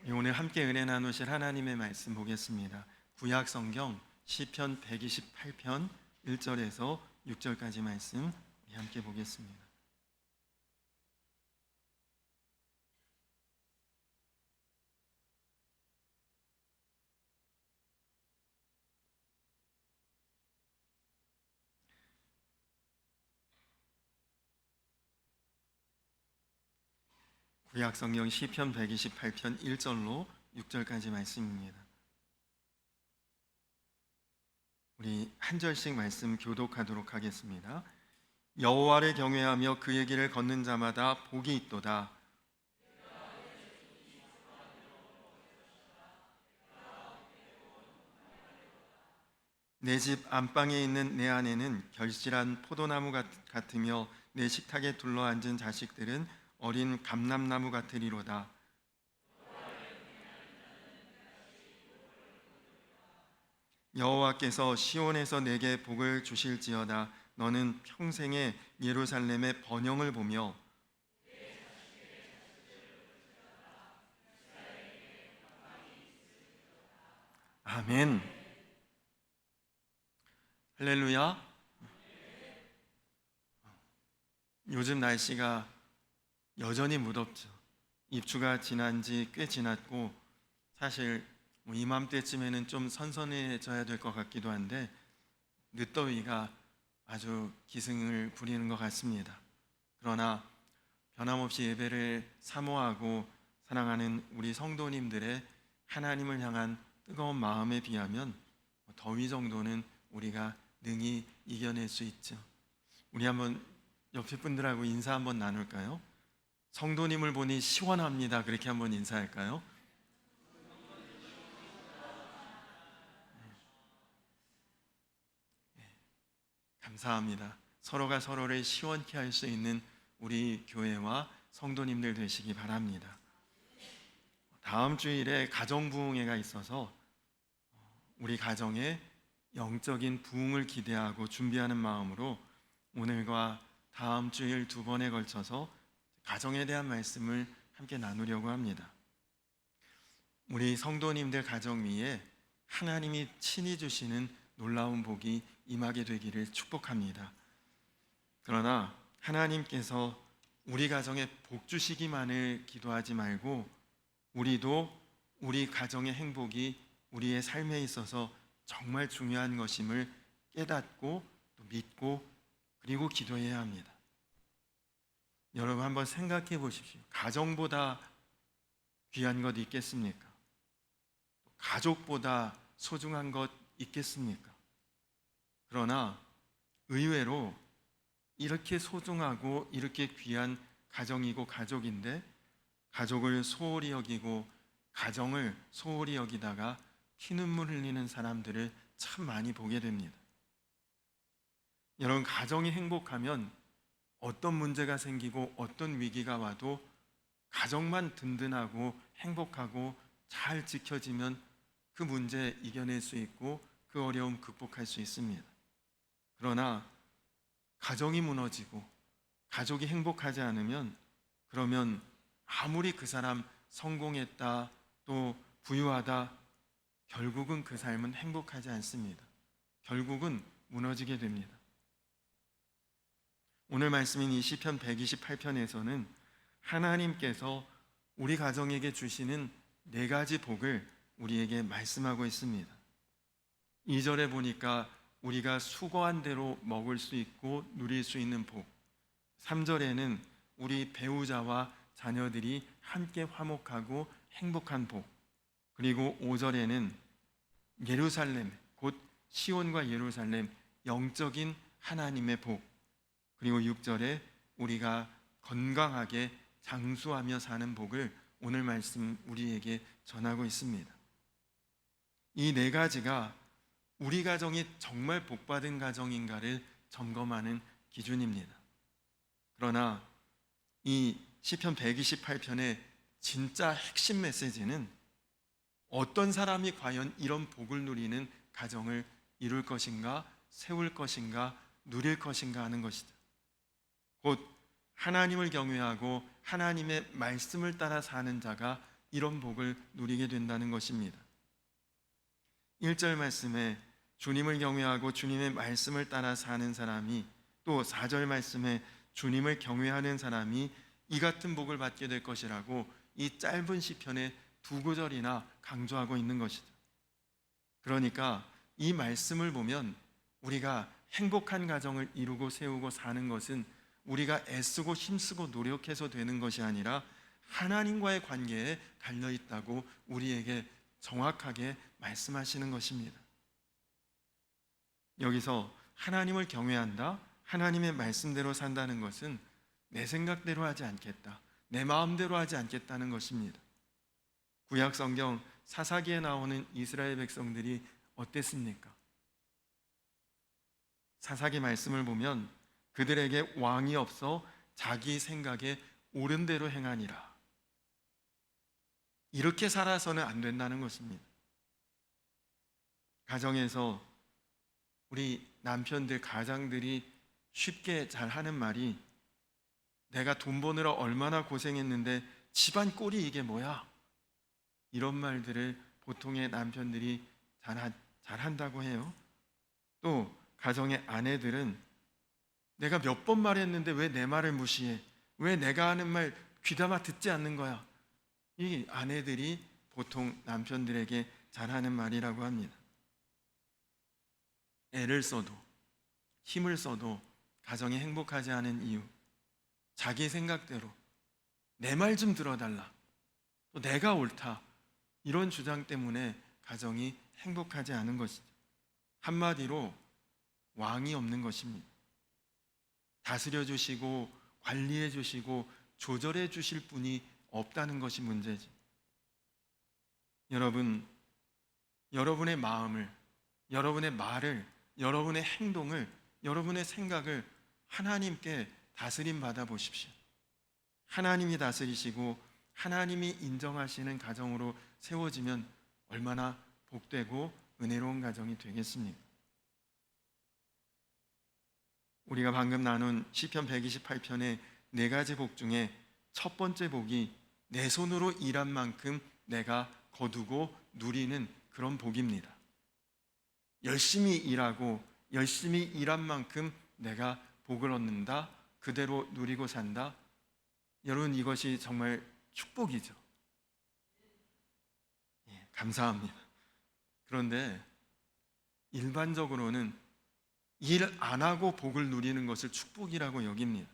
오늘 함께 은혜 나누실 하나님의 말씀 보겠습니다. 구약 성경 시편 128편 1절에서 6절까지 말씀 함께 보겠습니다. 구약 성경 시편 128편 1절로 6절까지 말씀입니다. 우리 한 절씩 말씀 교독하도록 하겠습니다. 여호와를 경외하며 그의 길을 걷는 자마다 복이 있도다. 내 집 안방에 있는 내 아내는 결실한 포도나무 같으며 내 식탁에 둘러앉은 자식들은 어린 감람나무 같으리로다. 여호와께서 시온에서 내게 복을 주실지어다. 너는 평생에 예루살렘의 번영을 보며 아멘. 할렐루야. 요즘 날씨가 여전히 무덥죠. 입추가 지난 지 꽤 지났고 사실 이맘때쯤에는 좀 선선해져야 될 것 같기도 한데 늦더위가 아주 기승을 부리는 것 같습니다. 그러나 변함없이 예배를 사모하고 사랑하는 우리 성도님들의 하나님을 향한 뜨거운 마음에 비하면 더위 정도는 우리가 능히 이겨낼 수 있죠. 우리 한번 옆에 분들하고 인사 한번 나눌까요? 성도님을 보니 시원합니다. 그렇게 한번 인사할까요? 감사합니다. 서로가 서로를 시원케 할 수 있는 우리 교회와 성도님들 되시기 바랍니다. 다음 주일에 가정부흥회가 있어서 우리 가정에 영적인 부흥을 기대하고 준비하는 마음으로 오늘과 다음 주일 두 번에 걸쳐서 가정에 대한 말씀을 함께 나누려고 합니다. 우리 성도님들 가정 위에 하나님이 친히 주시는 놀라운 복이 임하게 되기를 축복합니다. 그러나 하나님께서 우리 가정에 복 주시기만을 기도하지 말고 우리도 우리 가정의 행복이 우리의 삶에 있어서 정말 중요한 것임을 깨닫고 또 믿고 그리고 기도해야 합니다. 여러분 한번 생각해 보십시오. 가정보다 귀한 것 있겠습니까? 가족보다 소중한 것 있겠습니까? 그러나 의외로 이렇게 소중하고 이렇게 귀한 가정이고 가족인데 가족을 소홀히 여기고 가정을 소홀히 여기다가 피눈물 흘리는 사람들을 참 많이 보게 됩니다. 여러분, 가정이 행복하면 어떤 문제가 생기고 어떤 위기가 와도 가정만 든든하고 행복하고 잘 지켜지면 그 문제 이겨낼 수 있고 그 어려움 극복할 수 있습니다. 그러나 가정이 무너지고 가족이 행복하지 않으면 그러면 아무리 그 사람 성공했다 또 부유하다 결국은 그 삶은 행복하지 않습니다. 결국은 무너지게 됩니다. 오늘 말씀인 이 시편 128편에서는 하나님께서 우리 가정에게 주시는 4가지 복을 우리에게 말씀하고 있습니다. 2절에 보니까 우리가 수고한 대로 먹을 수 있고 누릴 수 있는 복, 3절에는 우리 배우자와 자녀들이 함께 화목하고 행복한 복, 그리고 5절에는 예루살렘, 곧 시온과 예루살렘, 영적인 하나님의 복, 그리고 6절에 우리가 건강하게 장수하며 사는 복을 오늘 말씀 우리에게 전하고 있습니다. 이 4가지가 우리 가정이 정말 복받은 가정인가를 점검하는 기준입니다. 그러나 이 시편 128편의 진짜 핵심 메시지는 어떤 사람이 과연 이런 복을 누리는 가정을 이룰 것인가, 세울 것인가, 누릴 것인가 하는 것이죠. 곧 하나님을 경외하고 하나님의 말씀을 따라 사는 자가 이런 복을 누리게 된다는 것입니다. 1절 말씀에 주님을 경외하고 주님의 말씀을 따라 사는 사람이, 또 4절 말씀에 주님을 경외하는 사람이 이 같은 복을 받게 될 것이라고 이 짧은 시편에 2구절이나 강조하고 있는 것이죠. 그러니까 이 말씀을 보면 우리가 행복한 가정을 이루고 세우고 사는 것은 우리가 애쓰고 힘쓰고 노력해서 되는 것이 아니라 하나님과의 관계에 달려 있다고 우리에게 정확하게 말씀하시는 것입니다. 여기서 하나님을 경외한다, 하나님의 말씀대로 산다는 것은 내 생각대로 하지 않겠다, 내 마음대로 하지 않겠다는 것입니다. 구약 성경 사사기에 나오는 이스라엘 백성들이 어땠습니까? 사사기 말씀을 보면 그들에게 왕이 없어 자기 생각에 옳은 대로 행하니라, 이렇게 살아서는 안 된다는 것입니다. 가정에서 우리 남편들, 가장들이 쉽게 잘 하는 말이, 내가 돈 버느라 얼마나 고생했는데 집안 꼴이 이게 뭐야? 이런 말들을 보통의 남편들이 잘 한다고 해요. 또 가정의 아내들은 내가 몇 번 말했는데 왜 내 말을 무시해? 왜 내가 하는 말 귀담아 듣지 않는 거야? 이 아내들이 보통 남편들에게 잘하는 말이라고 합니다. 애를 써도 힘을 써도 가정이 행복하지 않은 이유, 자기 생각대로 내 말 좀 들어달라, 또 내가 옳다, 이런 주장 때문에 가정이 행복하지 않은 것이죠. 한마디로 왕이 없는 것입니다. 다스려 주시고 관리해 주시고 조절해 주실 분이 없다는 것이 문제지. 여러분, 여러분의 마음을, 여러분의 말을, 여러분의 행동을, 여러분의 생각을 하나님께 다스림 받아 보십시오. 하나님이 다스리시고 하나님이 인정하시는 가정으로 세워지면 얼마나 복되고 은혜로운 가정이 되겠습니까? 우리가 방금 나눈 시편 128편의 4가지 복 중에 첫 번째 복이 내 손으로 일한 만큼 내가 거두고 누리는 그런 복입니다. 열심히 일하고 열심히 일한 만큼 내가 복을 얻는다, 그대로 누리고 산다. 여러분, 이것이 정말 축복이죠. 감사합니다. 그런데 일반적으로는 일 안 하고 복을 누리는 것을 축복이라고 여깁니다.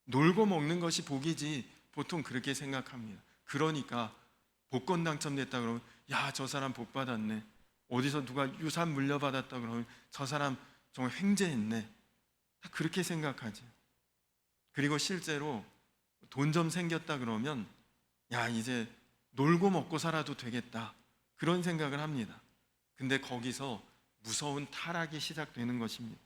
놀고 먹는 것이 복이지, 보통 그렇게 생각합니다. 그러니까 복권 당첨됐다 그러면 야, 저 사람 복 받았네. 어디서 누가 유산 물려받았다 그러면 저 사람 정말 횡재했네. 다 그렇게 생각하지. 그리고 실제로 돈 좀 생겼다 그러면 야, 이제 놀고 먹고 살아도 되겠다, 그런 생각을 합니다. 근데 거기서 무서운 타락이 시작되는 것입니다.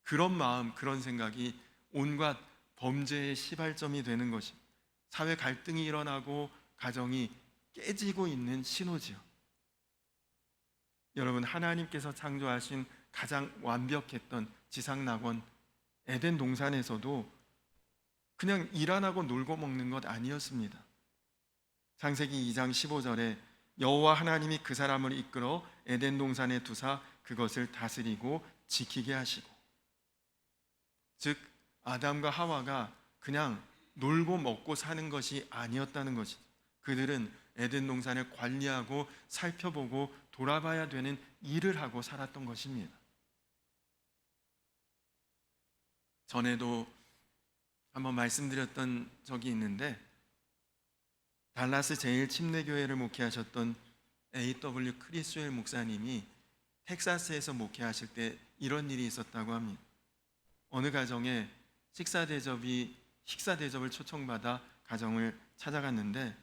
그런 마음, 그런 생각이 온갖 범죄의 시발점이 되는 것입니다. 사회 갈등이 일어나고 가정이 깨지고 있는 신호지요. 여러분, 하나님께서 창조하신 가장 완벽했던 지상낙원 에덴 동산에서도 그냥 일 안 하고 놀고 먹는 것 아니었습니다. 창세기 2장 15절에 여호와 하나님이 그 사람을 이끌어 에덴 동산에 두사 그것을 다스리고 지키게 하시고, 즉 아담과 하와가 그냥 놀고 먹고 사는 것이 아니었다는 것이죠. 그들은 에덴 동산을 관리하고 살펴보고 돌아봐야 되는 일을 하고 살았던 것입니다. 전에도 한번 말씀드렸던 적이 있는데, 달라스 제1침례교회를 목회하셨던 A.W. 크리스웰 목사님이 텍사스에서 목회하실 때 이런 일이 있었다고 합니다. 어느 가정에 식사 대접을 초청받아 가정을 찾아갔는데,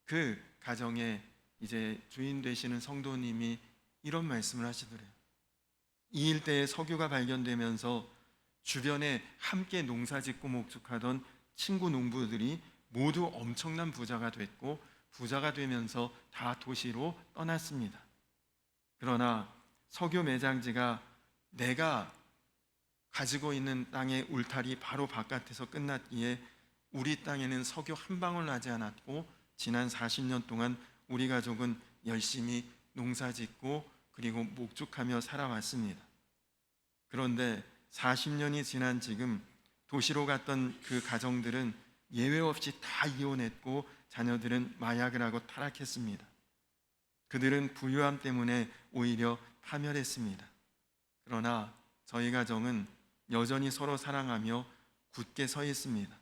그 가정에 이제 주인 되시는 성도님이 이런 말씀을 하시더래요. 이 일대에 석유가 발견되면서 주변에 함께 농사짓고 목축하던 친구 농부들이 모두 엄청난 부자가 됐고, 부자가 되면서 다 도시로 떠났습니다. 그러나 석유 매장지가 내가 가지고 있는 땅의 울타리 바로 바깥에서 끝났기에 우리 땅에는 석유 한 방울 나지 않았고 지난 40년 동안 우리 가족은 열심히 농사 짓고 그리고 목축하며 살아왔습니다. 그런데 40년이 지난 지금 도시로 갔던 그 가정들은 예외 없이 다 이혼했고 자녀들은 마약을 하고 타락했습니다. 그들은 부유함 때문에 오히려 파멸했습니다. 그러나 저희 가정은 여전히 서로 사랑하며 굳게 서 있습니다.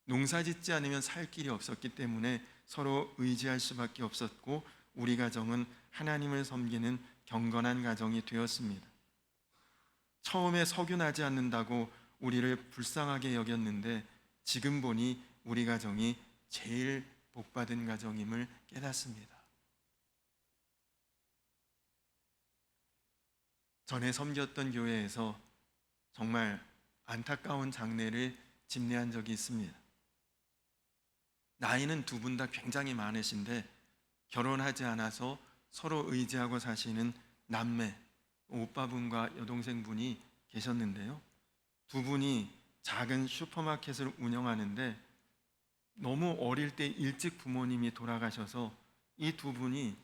농사 짓지 않으면 살 길이 없었기 때문에 서로 의지할 수밖에 없었고 우리 가정은 하나님을 섬기는 경건한 가정이 되었습니다. 처음에 석유나지 않는다고 우리를 불쌍하게 여겼는데 지금 보니 우리 가정이 제일 복받은 가정임을 깨닫습니다. 전에 섬겼던 교회에서 정말 안타까운 장례를 집례한 적이 있습니다. 나이는 두 분 다 굉장히 많으신데 결혼하지 않아서 서로 의지하고 사시는 남매, 오빠분과 여동생분이 계셨는데요. 두 분이 작은 슈퍼마켓을 운영하는데 너무 어릴 때 일찍 부모님이 돌아가셔서 이 두 분이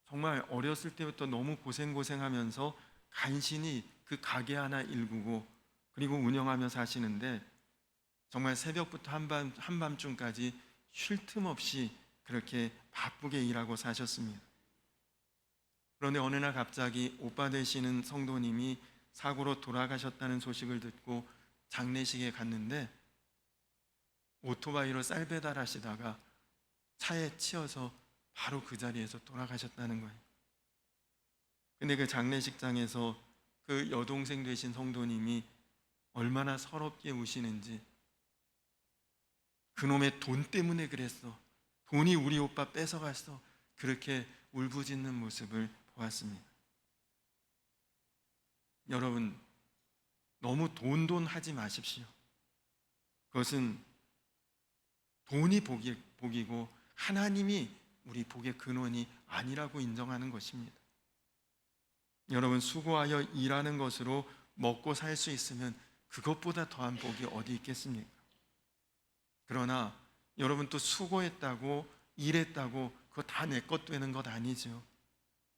정말 어렸을 때부터 너무 고생하면서 간신히 그 가게 하나 일구고 그리고 운영하며 사시는데 정말 새벽부터 한밤중까지 쉴 틈 없이 그렇게 바쁘게 일하고 사셨습니다. 그런데 어느 날 갑자기 오빠 되시는 성도님이 사고로 돌아가셨다는 소식을 듣고 장례식에 갔는데 오토바이로 쌀 배달하시다가 차에 치여서 바로 그 자리에서 돌아가셨다는 거예요. 근데 그 장례식장에서 그 여동생 되신 성도님이 얼마나 서럽게 우시는지, 그놈의 돈 때문에 그랬어, 돈이 우리 오빠 뺏어갔어, 그렇게 울부짖는 모습을 보았습니다. 여러분, 너무 돈 하지 마십시오. 그것은 돈이 복이고 하나님이 우리 복의 근원이 아니라고 인정하는 것입니다. 여러분, 수고하여 일하는 것으로 먹고 살 수 있으면 그것보다 더한 복이 어디 있겠습니까? 그러나 여러분, 또 수고했다고 일했다고 그거 다 내 것 되는 것 아니죠.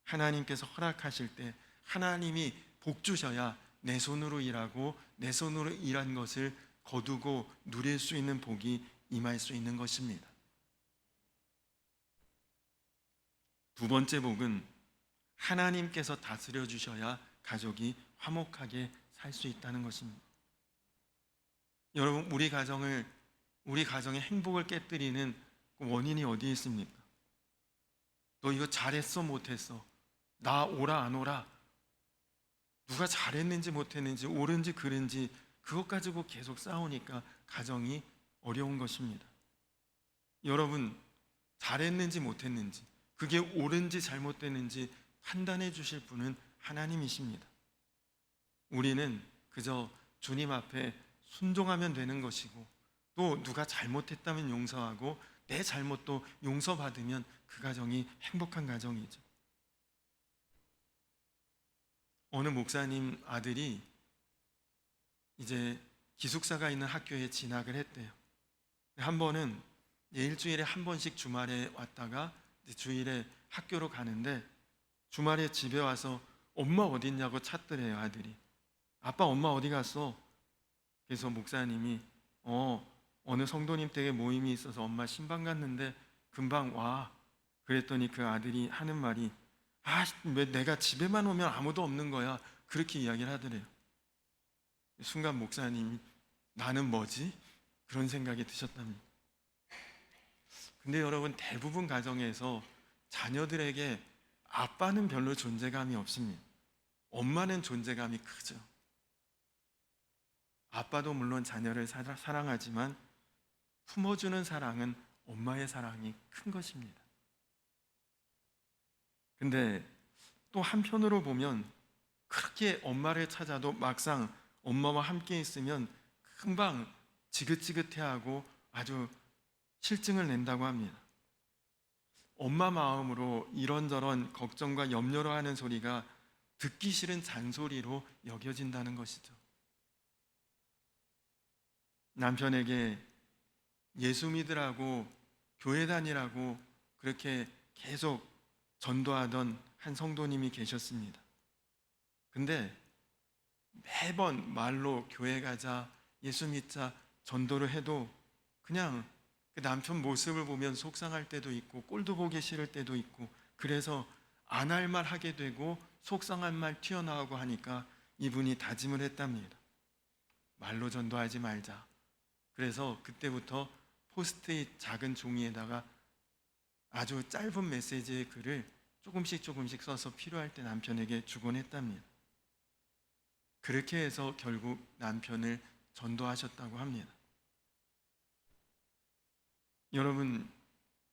하나님께서 허락하실 때 하나님이 복 주셔야 내 손으로 일하고 내 손으로 일한 것을 거두고 누릴 수 있는 복이 임할 수 있는 것입니다. 두 번째 복은 하나님께서 다스려 주셔야 가족이 화목하게 살 수 있다는 것입니다. 여러분, 우리 가정의 행복을 깨뜨리는 그 원인이 어디에 있습니까? 너 이거 잘했어 못했어, 나 오라 안 오라, 누가 잘했는지 못했는지 옳은지 그른지 그것 가지고 계속 싸우니까 가정이 어려운 것입니다. 여러분, 잘했는지 못했는지, 그게 옳은지 잘못됐는지 판단해 주실 분은 하나님이십니다. 우리는 그저 주님 앞에 순종하면 되는 것이고, 또 누가 잘못했다면 용서하고 내 잘못도 용서받으면 그 가정이 행복한 가정이죠. 어느 목사님 아들이 이제 기숙사가 있는 학교에 진학을 했대요. 한 번은 일주일에 한 번씩 주말에 왔다가 주일에 학교로 가는데 주말에 집에 와서 엄마 어디 있냐고 찾더래요. 아들이. 아빠, 엄마 어디 갔어? 그래서 목사님이 어느 성도님 댁에 모임이 있어서 엄마 신방 갔는데 금방 와. 그랬더니 그 아들이 하는 말이, 왜 내가 집에만 오면 아무도 없는 거야, 그렇게 이야기를 하더래요. 순간 목사님이 나는 뭐지? 그런 생각이 드셨답니다. 근데 여러분, 대부분 가정에서 자녀들에게 아빠는 별로 존재감이 없습니다. 엄마는 존재감이 크죠. 아빠도 물론 자녀를 사랑하지만 품어주는 사랑은 엄마의 사랑이 큰 것입니다. 근데 또 한편으로 보면 그렇게 엄마를 찾아도 막상 엄마와 함께 있으면 금방 지긋지긋해하고 아주 실증을 낸다고 합니다. 엄마 마음으로 이런저런 걱정과 염려로 하는 소리가 듣기 싫은 잔소리로 여겨진다는 것이죠. 남편에게 예수 믿으라고, 교회 다니라고 그렇게 계속 전도하던 한 성도님이 계셨습니다. 근데 매번 말로 교회 가자, 예수 믿자, 전도를 해도 그냥 그 남편 모습을 보면 속상할 때도 있고 꼴도 보기 싫을 때도 있고, 그래서 안 할 말 하게 되고 속상한 말 튀어나오고 하니까 이분이 다짐을 했답니다. 말로 전도하지 말자. 그래서 그때부터 포스트잇 작은 종이에다가 아주 짧은 메시지의 글을 조금씩 써서 필요할 때 남편에게 주곤 했답니다. 그렇게 해서 결국 남편을 전도하셨다고 합니다. 여러분,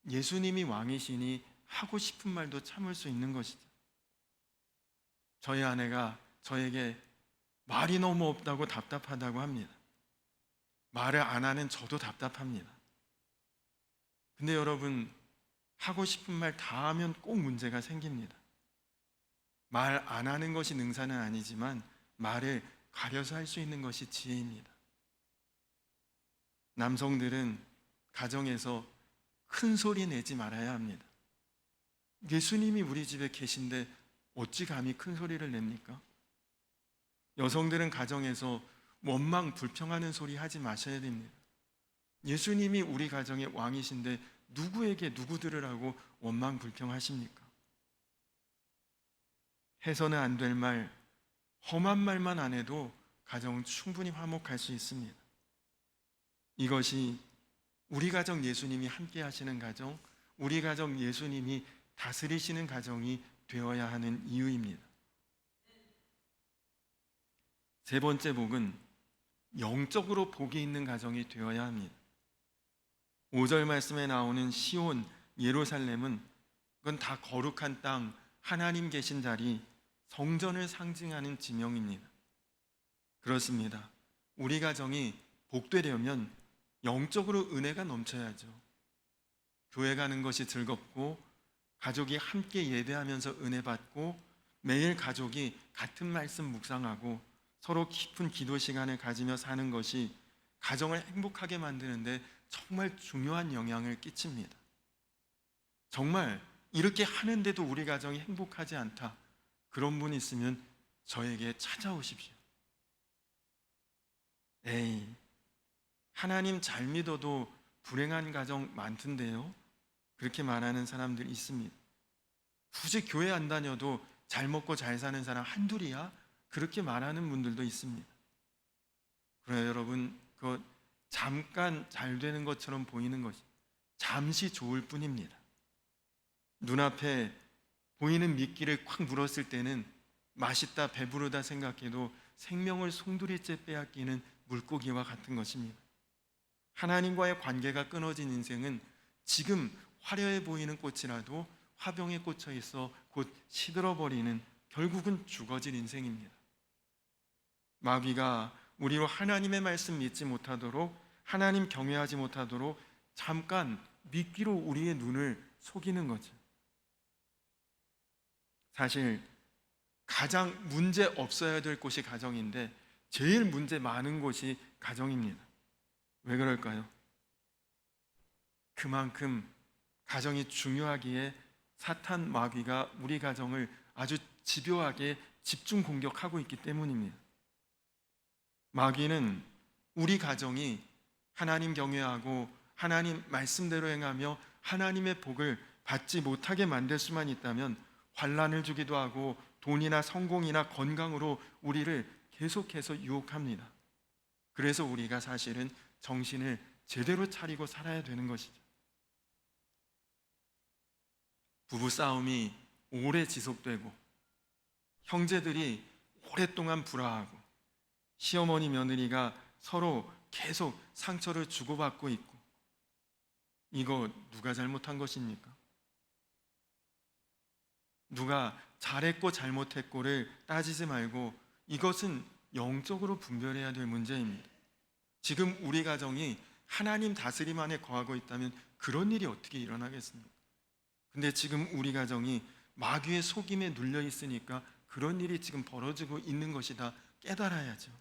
예수님이 왕이시니 하고 싶은 말도 참을 수 있는 것이죠. 저희 아내가 저에게 말이 너무 없다고 답답하다고 합니다. 말을 안 하는 저도 답답합니다. 근데 여러분, 하고 싶은 말 다 하면 꼭 문제가 생깁니다. 말 안 하는 것이 능사는 아니지만 말을 가려서 할 수 있는 것이 지혜입니다. 남성들은 가정에서 큰 소리 내지 말아야 합니다. 예수님이 우리 집에 계신데 어찌 감히 큰 소리를 냅니까? 여성들은 가정에서 원망 불평하는 소리 하지 마셔야 됩니다. 예수님이 우리 가정의 왕이신데 누구에게 누구 들으라고 원망 불평하십니까? 해서는 안 될 말, 험한 말만 안 해도 가정은 충분히 화목할 수 있습니다. 이것이 우리 가정 예수님이 함께 하시는 가정, 우리 가정 예수님이 다스리시는 가정이 되어야 하는 이유입니다. 세 번째 복은 영적으로 복이 있는 가정이 되어야 합니다. 5절 말씀에 나오는 시온, 예루살렘은 그건 다 거룩한 땅, 하나님 계신 자리, 성전을 상징하는 지명입니다. 그렇습니다. 우리 가정이 복되려면 영적으로 은혜가 넘쳐야죠. 교회 가는 것이 즐겁고 가족이 함께 예배하면서 은혜 받고 매일 가족이 같은 말씀 묵상하고 서로 깊은 기도 시간을 가지며 사는 것이 가정을 행복하게 만드는데 정말 중요한 영향을 끼칩니다. 정말 이렇게 하는데도 우리 가정이 행복하지 않다, 그런 분 있으면 저에게 찾아오십시오. 에이, 하나님 잘 믿어도 불행한 가정 많던데요? 그렇게 말하는 사람들 있습니다. 굳이 교회 안 다녀도 잘 먹고 잘 사는 사람 한둘이야? 그렇게 말하는 분들도 있습니다. 그래요, 여러분, 그 잠깐 잘 되는 것처럼 보이는 것이 잠시 좋을 뿐입니다. 눈앞에 보이는 미끼를 콱 물었을 때는 맛있다, 배부르다 생각해도 생명을 송두리째 빼앗기는 물고기와 같은 것입니다. 하나님과의 관계가 끊어진 인생은 지금 화려해 보이는 꽃이라도 화병에 꽂혀 있어 곧 시들어버리는, 결국은 죽어질 인생입니다. 마귀가 우리로 하나님의 말씀 믿지 못하도록, 하나님 경외하지 못하도록 잠깐 미끼로 우리의 눈을 속이는 거죠. 사실 가장 문제 없어야 될 곳이 가정인데 제일 문제 많은 곳이 가정입니다. 왜 그럴까요? 그만큼 가정이 중요하기에 사탄 마귀가 우리 가정을 아주 집요하게 집중 공격하고 있기 때문입니다. 마귀는 우리 가정이 하나님 경외하고 하나님 말씀대로 행하며 하나님의 복을 받지 못하게 만들 수만 있다면 환난을 주기도 하고 돈이나 성공이나 건강으로 우리를 계속해서 유혹합니다. 그래서 우리가 사실은 정신을 제대로 차리고 살아야 되는 것이죠. 부부싸움이 오래 지속되고 형제들이 오랫동안 불화하고 시어머니 며느리가 서로 계속 상처를 주고받고 있고, 이거 누가 잘못한 것입니까? 누가 잘했고 잘못했고를 따지지 말고 이것은 영적으로 분별해야 될 문제입니다. 지금 우리 가정이 하나님 다스림 안에 거하고 있다면 그런 일이 어떻게 일어나겠습니까? 근데 지금 우리 가정이 마귀의 속임에 눌려 있으니까 그런 일이 지금 벌어지고 있는 것이다 깨달아야죠.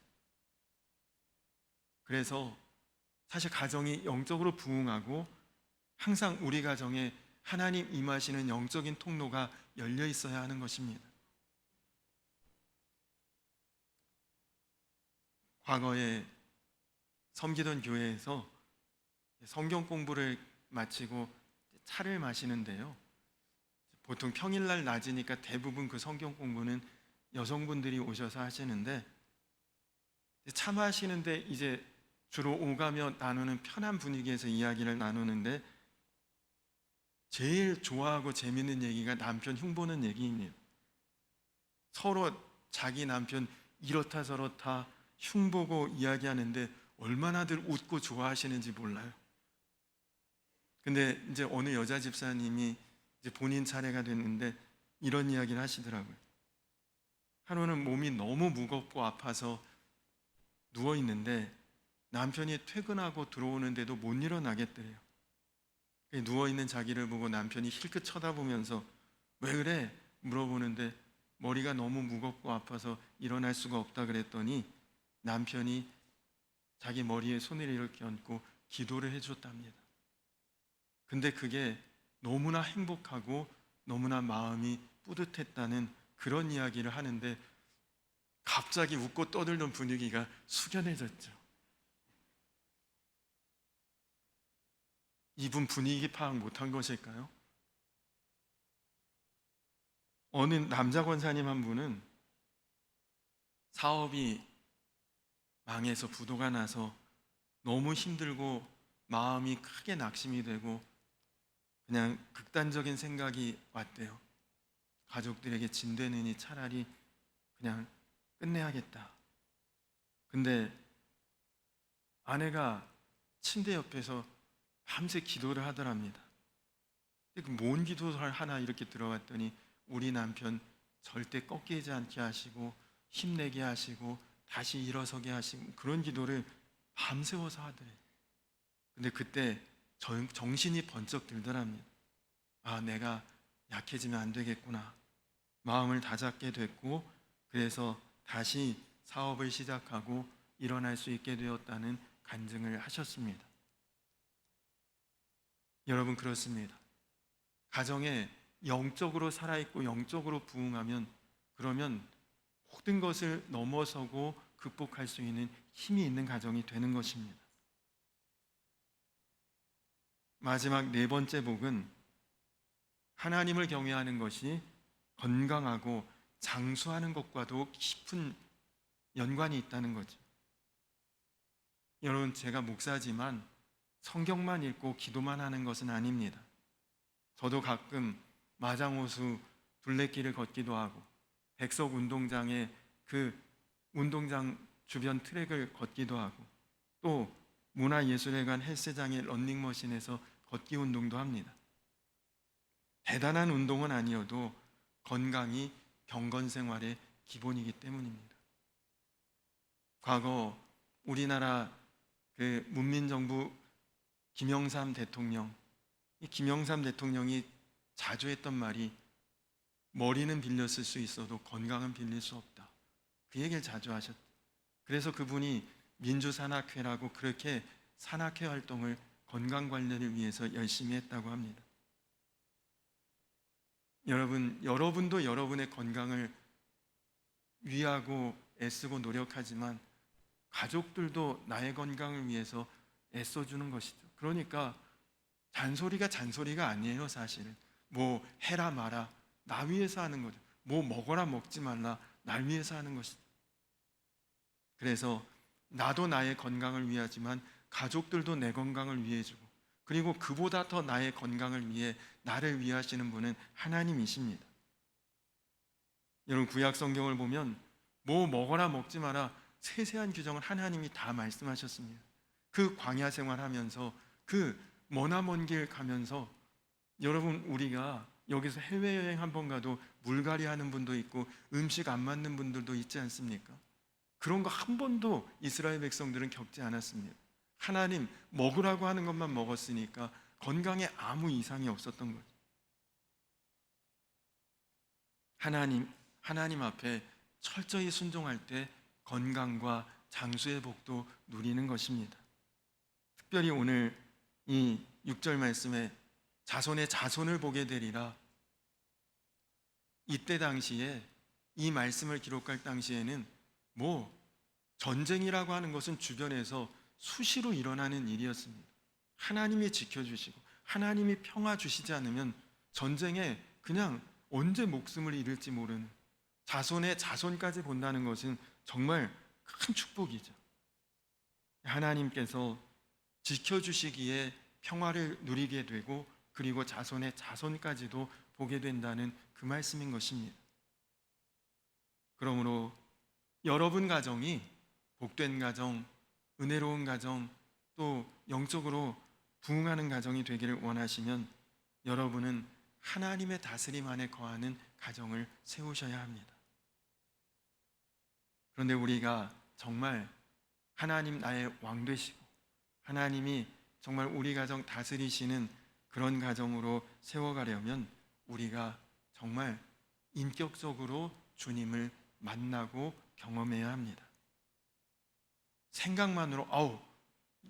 그래서 사실 가정이 영적으로 부흥하고 항상 우리 가정에 하나님 임하시는 영적인 통로가 열려 있어야 하는 것입니다. 과거에 섬기던 교회에서 성경 공부를 마치고 차를 마시는데요, 보통 평일날 낮이니까 대부분 그 성경 공부는 여성분들이 오셔서 하시는데, 차 마시는데 이제 주로 오가며 나누는 편한 분위기에서 이야기를 나누는데 제일 좋아하고 재밌는 얘기가 남편 흉보는 얘기입니다. 서로 자기 남편 이렇다 저렇다 흉보고 이야기하는데 얼마나들 웃고 좋아하시는지 몰라요. 근데 이제 어느 여자 집사님이 이제 본인 차례가 됐는데 이런 이야기를 하시더라고요. 하루는 몸이 너무 무겁고 아파서 누워 있는데 남편이 퇴근하고 들어오는데도 못 일어나겠대요. 누워 있는 자기를 보고 남편이 힐끗 쳐다보면서 왜 그래? 물어보는데 머리가 너무 무겁고 아파서 일어날 수가 없다 그랬더니 남편이 자기 머리에 손을 이렇게 얹고 기도를 해줬답니다. 근데 그게 너무나 행복하고 너무나 마음이 뿌듯했다는 그런 이야기를 하는데 갑자기 웃고 떠들던 분위기가 숙연해졌죠. 이분 분위기 파악 못한 것일까요? 어느 남자 권사님 한 분은 사업이 망해서 부도가 나서 너무 힘들고 마음이 크게 낙심이 되고 그냥 극단적인 생각이 왔대요. 가족들에게 진대느니 차라리 그냥 끝내야겠다. 근데 아내가 침대 옆에서 밤새 기도를 하더랍니다. 뭔 기도를 하나 이렇게 들어봤더니 우리 남편 절대 꺾이지 않게 하시고 힘내게 하시고 다시 일어서게 하시고 그런 기도를 밤새워서 하더래요. 근데 그때 정신이 번쩍 들더랍니다. 아, 내가 약해지면 안 되겠구나. 마음을 다잡게 됐고 그래서 다시 사업을 시작하고 일어날 수 있게 되었다는 간증을 하셨습니다. 여러분, 그렇습니다. 가정에 영적으로 살아있고 영적으로 부흥하면 그러면 모든 것을 넘어서고 극복할 수 있는 힘이 있는 가정이 되는 것입니다. 마지막 네 번째 복은 하나님을 경외하는 것이 건강하고 장수하는 것과도 깊은 연관이 있다는 거죠. 여러분, 제가 목사지만 성경만 읽고 기도만 하는 것은 아닙니다. 저도 가끔 마장호수 둘레길을 걷기도 하고 백석 운동장에 그 운동장 주변 트랙을 걷기도 하고 또 문화예술회관 헬스장의 런닝머신에서 걷기 운동도 합니다. 대단한 운동은 아니어도 건강이 경건 생활의 기본이기 때문입니다. 과거 우리나라 그 문민정부 김영삼 대통령, 이 김영삼 대통령이 자주 했던 말이 머리는 빌려 쓸 수 있어도 건강은 빌릴 수 없다. 그 얘기를 자주 하셨죠. 그래서 그분이 민주산악회라고 그렇게 산악회 활동을 건강 관리를 위해서 열심히 했다고 합니다. 여러분도 여러분의 건강을 위하고 애쓰고 노력하지만 가족들도 나의 건강을 위해서 애써주는 것이죠. 그러니까 잔소리가 아니에요, 사실은. 뭐 해라 마라, 나 위해서 하는 거죠. 뭐 먹어라 먹지 말라, 날 위해서 하는 것이죠. 그래서 나도 나의 건강을 위하지만 가족들도 내 건강을 위해주고 그리고 그보다 더 나의 건강을 위해 나를 위하시는 분은 하나님이십니다. 여러분, 구약 성경을 보면 뭐 먹어라 먹지 마라 세세한 규정을 하나님이 다 말씀하셨습니다. 그 광야 생활하면서 그 머나먼 길 가면서 여러분, 우리가 여기서 해외여행 한번 가도 물갈이 하는 분도 있고 음식 안 맞는 분들도 있지 않습니까? 그런 거 한 번도 이스라엘 백성들은 겪지 않았습니다. 하나님 먹으라고 하는 것만 먹었으니까 건강에 아무 이상이 없었던 거죠. 하나님 앞에 철저히 순종할 때 건강과 장수의 복도 누리는 것입니다. 특별히 오늘 이 6절 말씀에 자손의 자손을 보게 되리라. 이때 당시에 이 말씀을 기록할 당시에는 전쟁이라고 하는 것은 주변에서 수시로 일어나는 일이었습니다. 하나님이 지켜주시고 하나님이 평화 주시지 않으면 전쟁에 그냥 언제 목숨을 잃을지 모르는, 자손의 자손까지 본다는 것은 정말 큰 축복이죠. 하나님께서 지켜주시기에 평화를 누리게 되고 그리고 자손의 자손까지도 보게 된다는 그 말씀인 것입니다. 그러므로 여러분 가정이 복된 가정, 은혜로운 가정, 또 영적으로 부흥하는 가정이 되기를 원하시면 여러분은 하나님의 다스림 안에 거하는 가정을 세우셔야 합니다. 그런데 우리가 정말 하나님 나의 왕 되시고 하나님이 정말 우리 가정 다스리시는 그런 가정으로 세워가려면 우리가 정말 인격적으로 주님을 만나고 경험해야 합니다. 생각만으로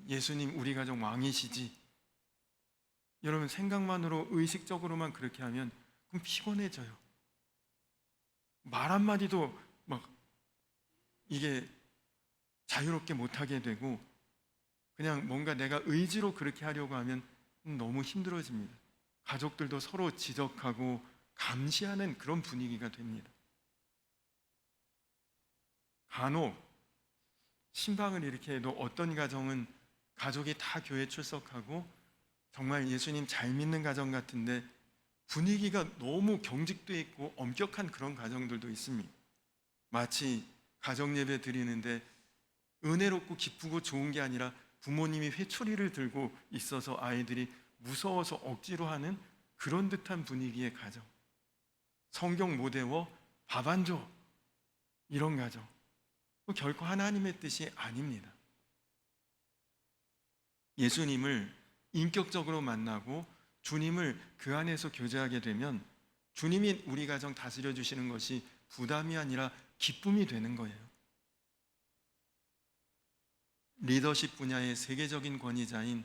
예수님 우리 가정 왕이시지, 여러분 생각만으로 의식적으로만 그렇게 하면 그럼 피곤해져요. 말 한마디도 이게 자유롭게 못하게 되고 그냥 뭔가 내가 의지로 그렇게 하려고 하면 너무 힘들어집니다. 가족들도 서로 지적하고 감시하는 그런 분위기가 됩니다. 간혹 신방을 이렇게 해도 어떤 가정은 가족이 다 교회 출석하고 정말 예수님 잘 믿는 가정 같은데 분위기가 너무 경직돼 있고 엄격한 그런 가정들도 있습니다. 마치 가정 예배 드리는데 은혜롭고 기쁘고 좋은 게 아니라 부모님이 회초리를 들고 있어서 아이들이 무서워서 억지로 하는 그런 듯한 분위기의 가정, 성경 못 외워 밥 안 줘, 이런 가정, 결코 하나님의 뜻이 아닙니다. 예수님을 인격적으로 만나고 주님을 그 안에서 교제하게 되면 주님이 우리 가정 다스려 주시는 것이 부담이 아니라 기쁨이 되는 거예요. 리더십 분야의 세계적인 권위자인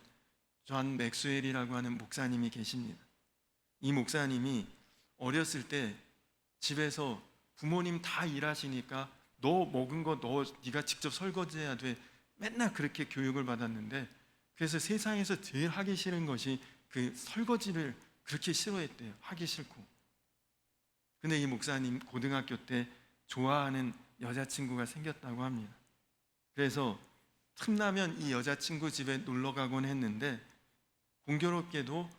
존 맥스웰이라고 하는 목사님이 계십니다. 이 목사님이 어렸을 때 집에서 부모님 다 일하시니까 너 먹은 거 네가 직접 설거지해야 돼, 맨날 그렇게 교육을 받았는데 그래서 세상에서 제일 하기 싫은 것이 그 설거지를 그렇게 싫어했대요. 하기 싫고. 근데 이 목사님 고등학교 때 좋아하는 여자친구가 생겼다고 합니다. 그래서 틈나면 이 여자친구 집에 놀러 가곤 했는데 공교롭게도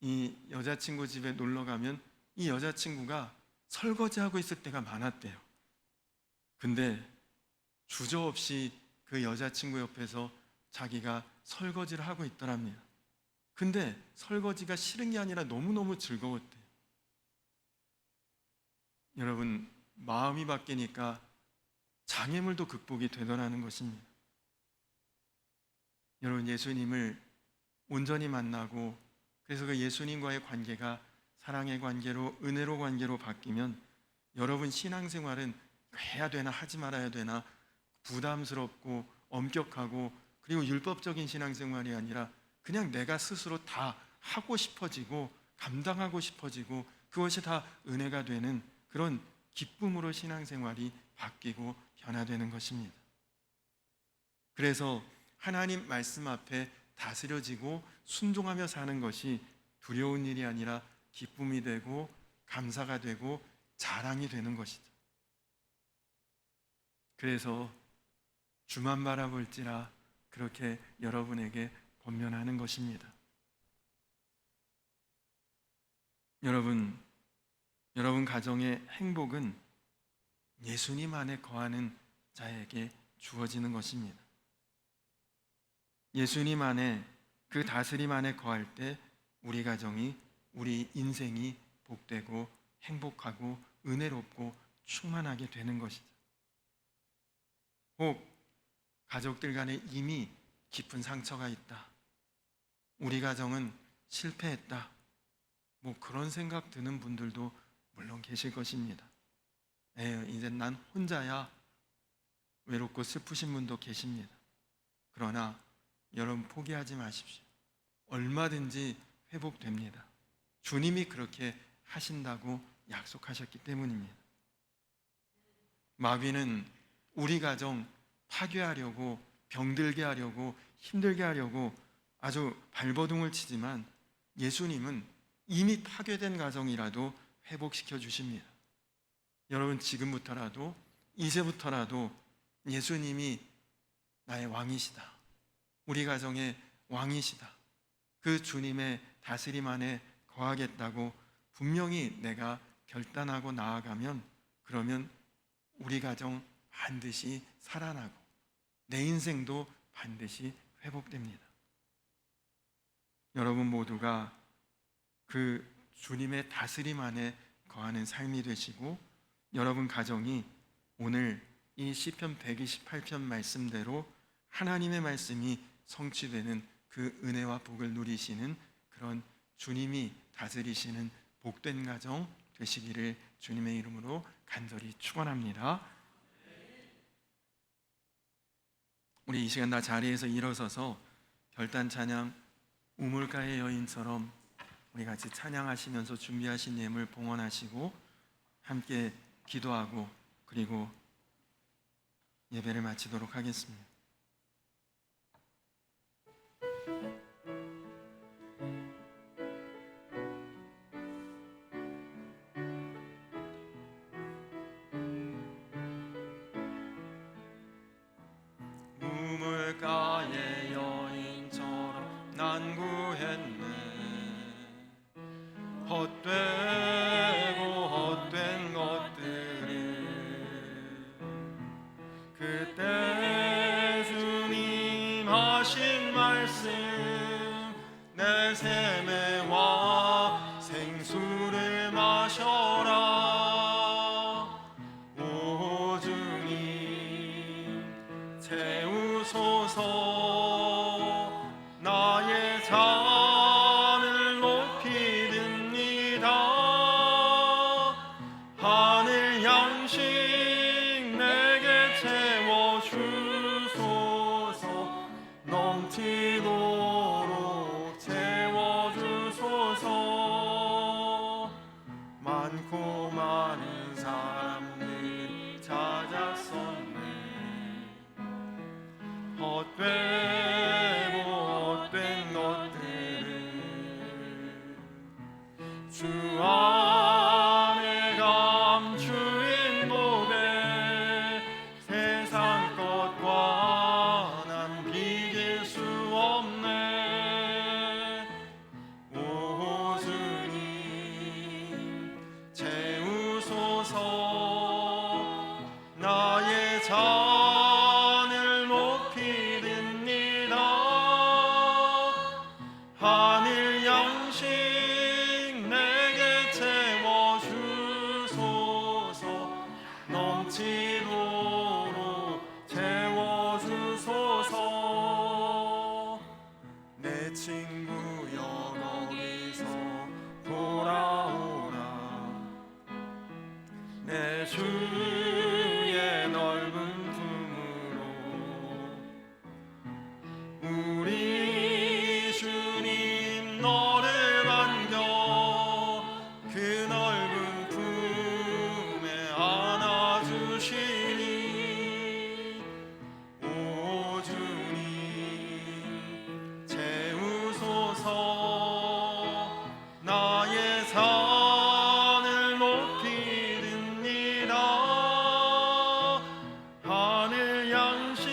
이 여자친구 집에 놀러 가면 이 여자친구가 설거지하고 있을 때가 많았대요. 근데 주저없이 그 여자친구 옆에서 자기가 설거지를 하고 있더랍니다. 근데 설거지가 싫은 게 아니라 너무너무 즐거웠대요. 여러분, 마음이 바뀌니까 장애물도 극복이 되더라는 것입니다. 여러분, 예수님을 온전히 만나고 그래서 그 예수님과의 관계가 사랑의 관계로, 은혜로 관계로 바뀌면 여러분 신앙생활은 해야 되나 하지 말아야 되나 부담스럽고 엄격하고 그리고 율법적인 신앙생활이 아니라 그냥 내가 스스로 다 하고 싶어지고 감당하고 싶어지고 그것이 다 은혜가 되는 그런 기쁨으로 신앙생활이 바뀌고 변화되는 것입니다. 그래서 하나님 말씀 앞에 다스려지고 순종하며 사는 것이 두려운 일이 아니라 기쁨이 되고 감사가 되고 자랑이 되는 것이죠. 그래서 주만 바라볼지라 그렇게 여러분에게 권면하는 것입니다. 여러분 가정의 행복은 예수님 안에 거하는 자에게 주어지는 것입니다. 예수님 안에 그 다스림 안에 거할 때 우리 가정이, 우리 인생이 복되고 행복하고 은혜롭고 충만하게 되는 것이죠. 혹 가족들 간에 이미 깊은 상처가 있다, 우리 가정은 실패했다, 그런 생각 드는 분들도 물론 계실 것입니다. 이제 난 혼자야, 외롭고 슬프신 분도 계십니다. 그러나 여러분 포기하지 마십시오. 얼마든지 회복됩니다. 주님이 그렇게 하신다고 약속하셨기 때문입니다. 마귀는 우리 가정 파괴하려고, 병들게 하려고, 힘들게 하려고 아주 발버둥을 치지만 예수님은 이미 파괴된 가정이라도 회복시켜 주십니다. 여러분, 지금부터라도, 이제부터라도 예수님이 나의 왕이시다, 우리 가정의 왕이시다, 그 주님의 다스림 안에 거하겠다고 분명히 내가 결단하고 나아가면, 그러면 우리 가정 반드시 살아나고 내 인생도 반드시 회복됩니다. 여러분 모두가 그 주님의 다스림 안에 거하는 삶이 되시고, 여러분 가정이 오늘 이 시편 128편 말씀대로 하나님의 말씀이 성취되는 그 은혜와 복을 누리시는 그런 주님이 다스리시는 복된 가정 되시기를 주님의 이름으로 간절히 축원합니다. 우리 이 시간 다 자리에서 일어서서 결단 찬양 우물가의 여인처럼 우리 같이 찬양하시면서 준비하신 예물 봉헌하시고 함께 기도하고 그리고 예배를 마치도록 하겠습니다. 우물가의 여인처럼 난 구했네. 헛되고 헛된 것들을 그때 주님 하신 말씀 내 샘에 와 생수를 마셔라. 오 주님 채우소서. 나의 잔을 높이 듭니다. 하늘 양식 내게 채워주소서. 넘치도록 채워주소서. 많고 많은 사람들이 찾았었네. 헛되고 헛된 것들을 주 안에 감추인 법에 세상 것과 난 비길 수 없네. 오 주님 채우소서. 나의 잔을 높이 듭니다. 하늘 양식 내게 채워주소서. 넘치도록 채워주소서. 내 친구여 거기서 돌아오라. 내 주의 넓은 품으로 우리 주님 너를 안겨 그 넓은 품에 안아주시니. 오 주님 채우소서. 나의 잔을 높이 듭니다. 하늘 양식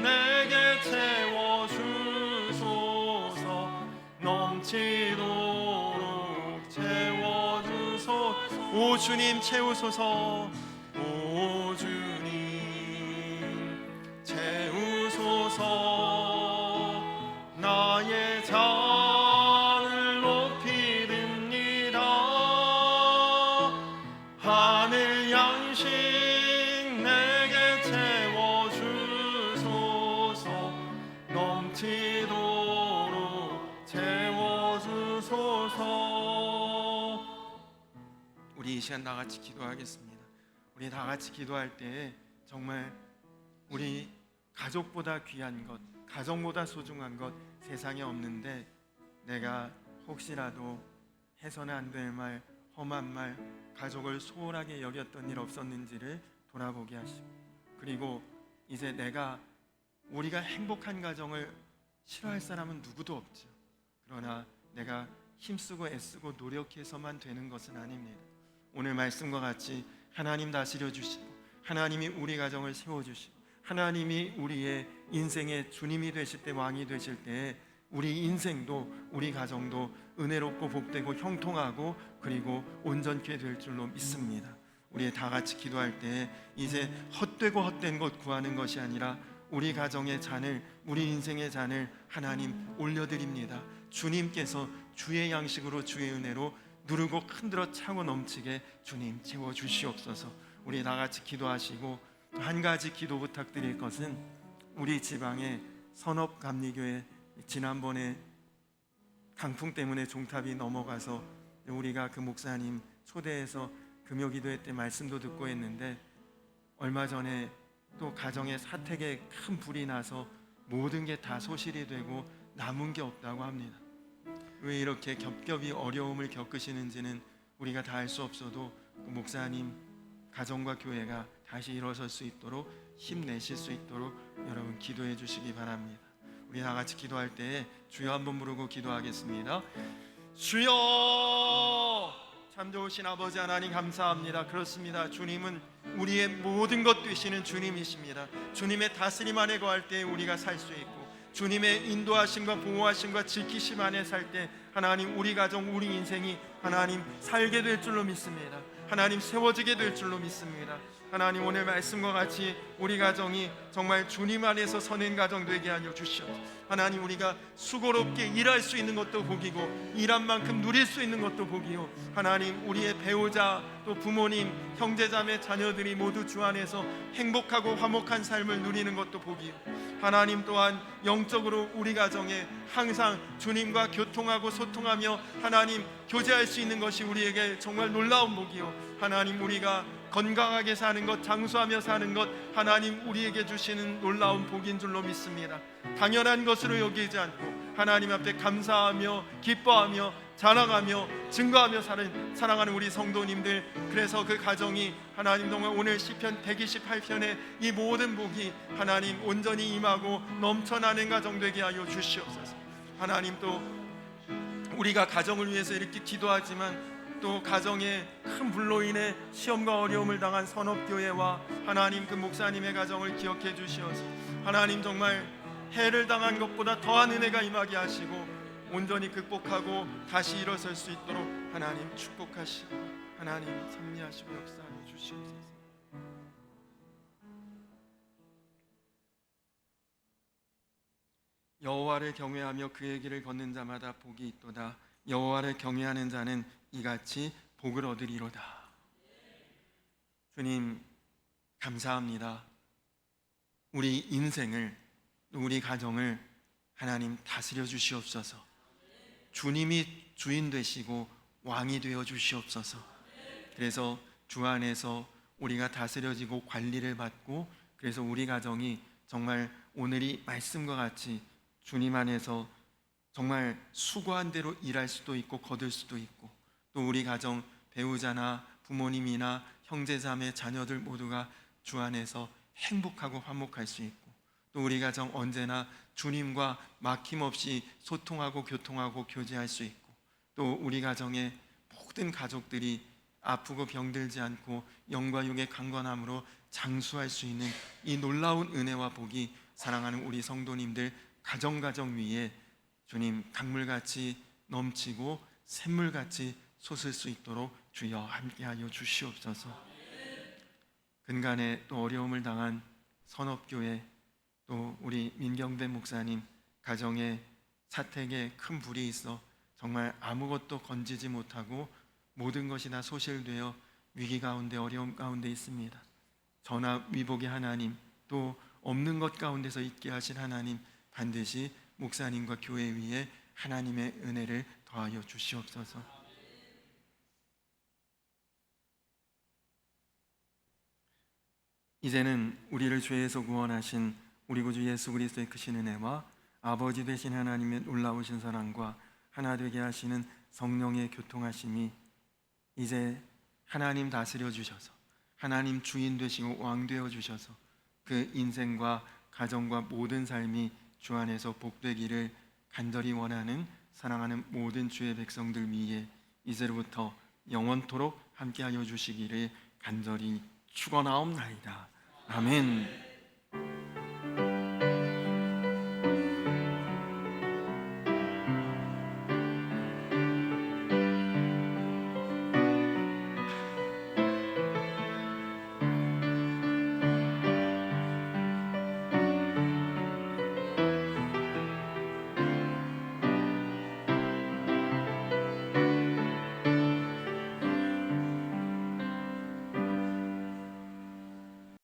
내게 채워주소서. 넘치도록 채워주소서. 오 주님 채우소서. 오 주님 채우소서. 나의 잔을 높이 듭니다. 하늘 양식 내게 채워주소서. 넘치도록 채워주소서. 우리 이 시간 다 같이 기도하겠습니다. 우리 다 같이 기도할 때 정말 우리 가족보다 귀한 것, 가정보다 소중한 것 세상에 없는데 내가 혹시라도 해서는 안 될 말, 험한 말, 가족을 소홀하게 여겼던 일 없었는지를 돌아보게 하시고, 그리고 이제 우리가 행복한 가정을 싫어할 사람은 누구도 없죠. 그러나 내가 힘쓰고 애쓰고 노력해서만 되는 것은 아닙니다. 오늘 말씀과 같이 하나님 다스려 주시고, 하나님이 우리 가정을 세워주시고, 하나님이 우리의 인생의 주님이 되실 때, 왕이 되실 때 우리 인생도 우리 가정도 은혜롭고 복되고 형통하고 그리고 온전케 될 줄로 믿습니다. 우리 다 같이 기도할 때 이제 헛되고 헛된 것 구하는 것이 아니라 우리 가정의 잔을, 우리 인생의 잔을 하나님 올려드립니다. 주님께서 주의 양식으로, 주의 은혜로 누르고 흔들어 차고 넘치게 주님 채워주시옵소서. 우리 다 같이 기도하시고, 한 가지 기도 부탁드릴 것은 우리 지방의 선업감리교회, 지난번에 강풍 때문에 종탑이 넘어가서 우리가 그 목사님 초대해서 금요기도회 때 말씀도 듣고 했는데, 얼마 전에 또 가정의 사택에 큰 불이 나서 모든 게 다 소실이 되고 남은 게 없다고 합니다. 왜 이렇게 겹겹이 어려움을 겪으시는지는 우리가 다 알 수 없어도 그 목사님 가정과 교회가 다시 일어설 수 있도록, 힘내실 수 있도록 여러분 기도해 주시기 바랍니다. 우리 다 같이 기도할 때 주여 한번 부르고 기도하겠습니다. 주여! 참 좋으신 아버지 하나님 감사합니다. 그렇습니다. 주님은 우리의 모든 것 되시는 주님이십니다. 주님의 다스림 안에 거할 때 우리가 살 수 있고, 주님의 인도하심과 보호하심과 지키심 안에 살 때 하나님 우리 가정, 우리 인생이 하나님 살게 될 줄로 믿습니다. 하나님 세워지게 될 줄로 믿습니다. 하나님 오늘 말씀과 같이 우리 가정이 정말 주님 안에서 서는 가정 되게 하여 주시옵소서. 하나님 우리가 수고롭게 일할 수 있는 것도 복이고 일한 만큼 누릴 수 있는 것도 복이요, 하나님 우리의 배우자 또 부모님 형제자매 자녀들이 모두 주 안에서 행복하고 화목한 삶을 누리는 것도 복이요, 하나님 또한 영적으로 우리 가정에 항상 주님과 교통하고 소통하며 하나님 교제할 수 있는 것이 우리에게 정말 놀라운 복이요, 하나님 우리가 건강하게 사는 것, 장수하며 사는 것 하나님 우리에게 주시는 놀라운 복인 줄로 믿습니다. 당연한 것으로 여기지 않고 하나님 앞에 감사하며 기뻐하며 자랑하며 증거하며 사랑하는 우리 성도님들, 그래서 그 가정이 하나님 정말 오늘 시편 128편의 이 모든 복이 하나님 온전히 임하고 넘쳐나는 가정 되게 하여 주시옵소서. 하나님 또 우리가 가정을 위해서 이렇게 기도하지만 또 가정에 큰 불로 인해 시험과 어려움을 당한 선업교회와 하나님 그 목사님의 가정을 기억해 주시어서 하나님 정말 해를 당한 것보다 더한 은혜가 임하게 하시고 온전히 극복하고 다시 일어설 수 있도록 하나님 축복하시고 하나님 섭리하시고 역사하여 주시옵소서. 여호와를 경외하며 그의 길을 걷는 자마다 복이 있도다. 여호와를 경외하는 자는 이같이 복을 얻으리로다. 주님 감사합니다. 우리 인생을, 우리 가정을 하나님 다스려 주시옵소서. 주님이 주인 되시고 왕이 되어 주시옵소서. 그래서 주 안에서 우리가 다스려지고 관리를 받고, 그래서 우리 가정이 정말 오늘이 말씀과 같이 주님 안에서 정말 수고한 대로 일할 수도 있고 거둘 수도 있고, 또 우리 가정 배우자나 부모님이나 형제자매 자녀들 모두가 주 안에서 행복하고 화목할 수 있고, 또 우리 가정 언제나 주님과 막힘없이 소통하고 교통하고 교제할 수 있고, 또 우리 가정의 모든 가족들이 아프고 병들지 않고 영과 육의 강건함으로 장수할 수 있는 이 놀라운 은혜와 복이 사랑하는 우리 성도님들 가정 위에 주님 강물같이 넘치고 샘물같이 솟을 수 있도록 주여 함께하여 주시옵소서. 근간에 또 어려움을 당한 선업교회, 또 우리 민경배 목사님 가정에 사택에 큰 불이 있어 정말 아무것도 건지지 못하고 모든 것이 다 소실되어 위기 가운데 어려움 가운데 있습니다. 전화위복의 하나님, 또 없는 것 가운데서 있게 하신 하나님, 반드시 목사님과 교회 위에 하나님의 은혜를 더하여 주시옵소서. 이제는 우리를 죄에서 구원하신 우리 구주 예수 그리스도의 크신 은혜와 아버지 되신 하나님의 놀라우신 사랑과 하나 되게 하시는 성령의 교통하심이 이제 하나님 다스려 주셔서 하나님 주인 되시고 왕 되어 주셔서 그 인생과 가정과 모든 삶이 주 안에서 복되기를 간절히 원하는 사랑하는 모든 주의 백성들 위해 이제로부터 영원토록 함께하여 주시기를 간절히 축원하옵나이다. 아멘.